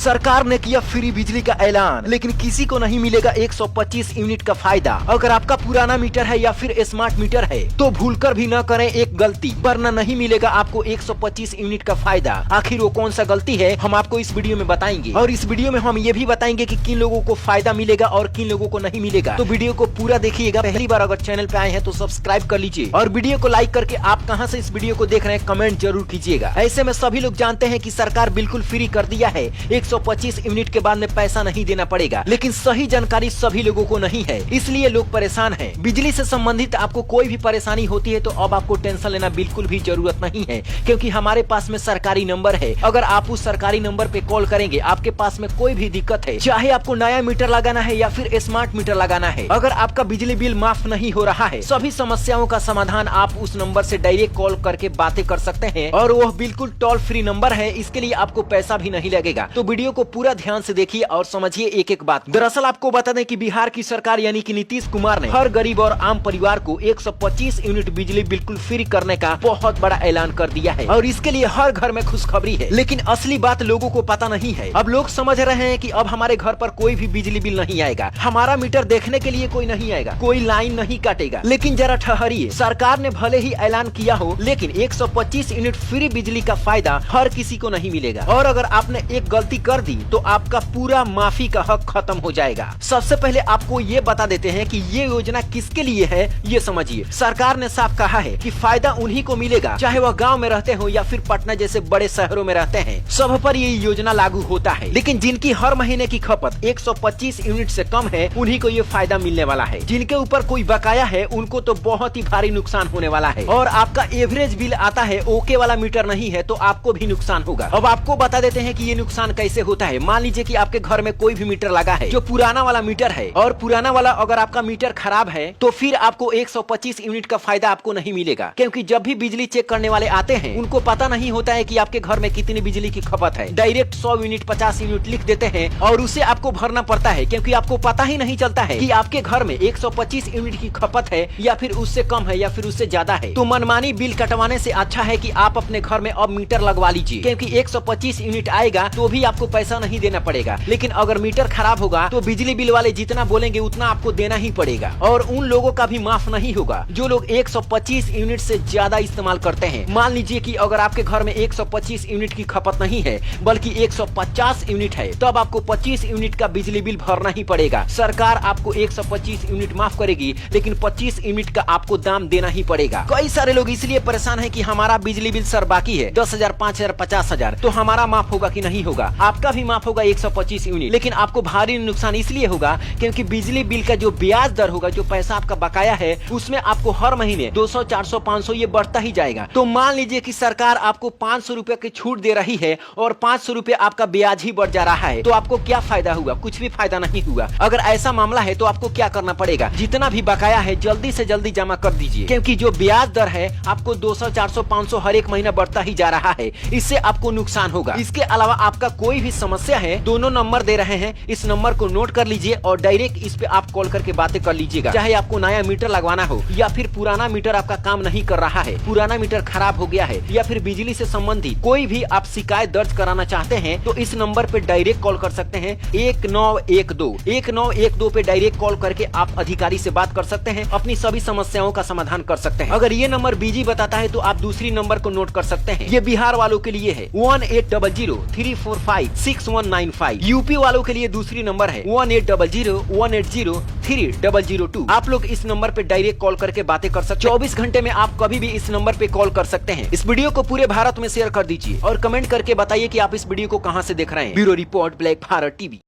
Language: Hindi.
सरकार ने किया फ्री बिजली का ऐलान, लेकिन किसी को नहीं मिलेगा 125 यूनिट का फायदा। अगर आपका पुराना मीटर है या फिर स्मार्ट मीटर है तो भूलकर भी न करें एक गलती, वरना नहीं मिलेगा आपको 125 यूनिट का फायदा। आखिर वो कौन सा गलती है हम आपको इस वीडियो में बताएंगे, और इस वीडियो में हम ये भी बताएंगे कि किन लोगों को फायदा मिलेगा और किन लोगों को नहीं मिलेगा। तो वीडियो को पूरा देखिएगा। पहली बार अगर चैनल पे आए हैं तो सब्सक्राइब कर लीजिए, और वीडियो को लाइक करके आप कहां से इस वीडियो को देख रहे हैं कमेंट जरूर कीजिएगा। ऐसे में सभी लोग जानते हैं कि सरकार बिल्कुल फ्री कर दिया है, 125 यूनिट के बाद में पैसा नहीं देना पड़ेगा, लेकिन सही जानकारी सभी लोगों को नहीं है, इसलिए लोग परेशान हैं। बिजली से संबंधित आपको कोई भी परेशानी होती है तो अब आपको टेंशन लेना बिल्कुल भी जरूरत नहीं है, क्योंकि हमारे पास में सरकारी नंबर है। अगर आप उस सरकारी नंबर पे कॉल करेंगे, आपके पास में कोई भी दिक्कत है, चाहे आपको नया मीटर लगाना है या फिर स्मार्ट मीटर लगाना है, अगर आपका बिजली बिल माफ नहीं हो रहा है, सभी समस्याओं का समाधान आप उस नंबर से डायरेक्ट कॉल करके बातें कर सकते हैं, और वह बिल्कुल टोल फ्री नंबर है। इसके लिए आपको पैसा भी नहीं लगेगा। तो वीडियो को पूरा ध्यान से देखिए और समझिए एक एक बात। दरअसल आपको बता दें कि बिहार की सरकार यानी कि नीतीश कुमार ने हर गरीब और आम परिवार को 125 यूनिट बिजली बिल्कुल फ्री करने का बहुत बड़ा ऐलान कर दिया है, और इसके लिए हर घर में खुशखबरी है। लेकिन असली बात लोगों को पता नहीं है। अब लोग समझ रहे हैं कि अब हमारे घर पर कोई भी बिजली बिल नहीं आएगा, हमारा मीटर देखने के लिए कोई नहीं आएगा, कोई लाइन नहीं काटेगा। लेकिन जरा ठहरिए, सरकार ने भले ही ऐलान किया हो, लेकिन 125 यूनिट फ्री बिजली का फायदा हर किसी को नहीं मिलेगा, और अगर आपने एक गलती कर दी तो आपका पूरा माफी का हक खत्म हो जाएगा। सबसे पहले आपको ये बता देते हैं कि ये योजना किसके लिए है, ये समझिए। सरकार ने साफ कहा है कि फायदा उन्हीं को मिलेगा, चाहे वह गांव में रहते हो या फिर पटना जैसे बड़े शहरों में रहते हैं, सब पर ये योजना लागू होता है। लेकिन जिनकी हर महीने की खपत 125 यूनिट से कम है, उन्हीं को ये फायदा मिलने वाला है। जिनके ऊपर कोई बकाया है उनको तो बहुत ही भारी नुकसान होने वाला है, और आपका एवरेज बिल आता है, ओके वाला मीटर नहीं है, तो आपको भी नुकसान होगा। अब आपको बता देते हैं कि ये नुकसान कैसे होता है। मान लीजिए कि आपके घर में कोई भी मीटर लगा है जो पुराना वाला मीटर है, और पुराना वाला अगर आपका मीटर खराब है तो फिर आपको 125 यूनिट का फायदा आपको नहीं मिलेगा, क्योंकि जब भी बिजली चेक करने वाले आते हैं उनको पता नहीं होता है कि आपके घर में कितनी बिजली की खपत है। डायरेक्ट 100 यूनिट 50 यूनिट लिख देते हैं और उसे आपको भरना पड़ता है, क्योंकि आपको पता ही नहीं चलता है कि आपके घर में 125 यूनिट की खपत है या फिर उससे कम है या फिर उससे ज्यादा है। तो मनमानी बिल कटवाने से अच्छा है कि आप अपने घर में अब मीटर लगवा लीजिए, क्योंकि 125 यूनिट आएगा तो भी आपको पैसा नहीं देना पड़ेगा। लेकिन अगर मीटर खराब होगा तो बिजली बिल वाले जितना बोलेंगे उतना आपको देना ही पड़ेगा, और उन लोगों का भी माफ नहीं होगा जो लोग 125 यूनिट से ज्यादा इस्तेमाल करते हैं। मान लीजिए कि अगर आपके घर में 125 यूनिट की खपत नहीं है बल्कि 150 यूनिट है, तब आपको 25 यूनिट का बिजली बिल भरना ही पड़ेगा। सरकार आपको 125 यूनिट माफ करेगी, लेकिन 25 यूनिट का आपको दाम देना ही पड़ेगा। कई सारे लोग इसलिए परेशान है कि हमारा बिजली बिल सर बाकी है 10,000, 5,000, 50,000, तो हमारा माफ होगा कि नहीं होगा। आपका भी माफ होगा 125 यूनिट, लेकिन आपको भारी नुकसान इसलिए होगा क्योंकि बिजली बिल का जो ब्याज दर होगा, जो पैसा आपका बकाया है, उसमें आपको हर महीने 200, 400, 500 ये बढ़ता ही जाएगा। तो मान लीजिए कि सरकार आपको 500 रुपए की छूट दे रही है और 500 रुपए आपका ब्याज ही बढ़ जा रहा है, तो आपको क्या फायदा हुआ? कुछ भी फायदा नहीं हुआ। अगर ऐसा मामला है तो आपको क्या करना पड़ेगा? जितना भी बकाया है जल्दी से जल्दी जमा कर दीजिए, क्योंकि जो ब्याज दर है आपको 200, 400, 500 हर एक महीना बढ़ता ही जा रहा है, इससे आपको नुकसान होगा। इसके अलावा आपका कोई भी समस्या है, दोनों नंबर दे रहे हैं, इस नंबर को नोट कर लीजिए और डायरेक्ट इस पे आप कॉल करके बातें कर लीजिएगा। चाहे आपको नया मीटर लगवाना हो या फिर पुराना मीटर आपका काम नहीं कर रहा है, पुराना मीटर खराब हो गया है, या फिर बिजली से संबंधित कोई भी आप शिकायत दर्ज कराना चाहते हैं, तो इस नंबर पे डायरेक्ट कॉल कर सकते हैं। 1912 पे डायरेक्ट कॉल करके आप अधिकारी से बात कर सकते हैं, अपनी सभी समस्याओं का समाधान कर सकते हैं। अगर ये नंबर बिजी बताता है तो आप दूसरी नंबर को नोट कर सकते हैं। ये बिहार वालों के लिए है 1800-345-6195। यूपी वालों के लिए दूसरी नंबर है 1800-180-3002। आप लोग इस नंबर पे डायरेक्ट कॉल करके बातें कर सकते हैं। 24 घंटे में आप कभी भी इस नंबर पे कॉल कर सकते हैं। इस वीडियो को पूरे भारत में शेयर कर दीजिए और कमेंट करके बताइए कि आप इस वीडियो को कहां से देख रहे हैं। Bureau report, black Bharat TV.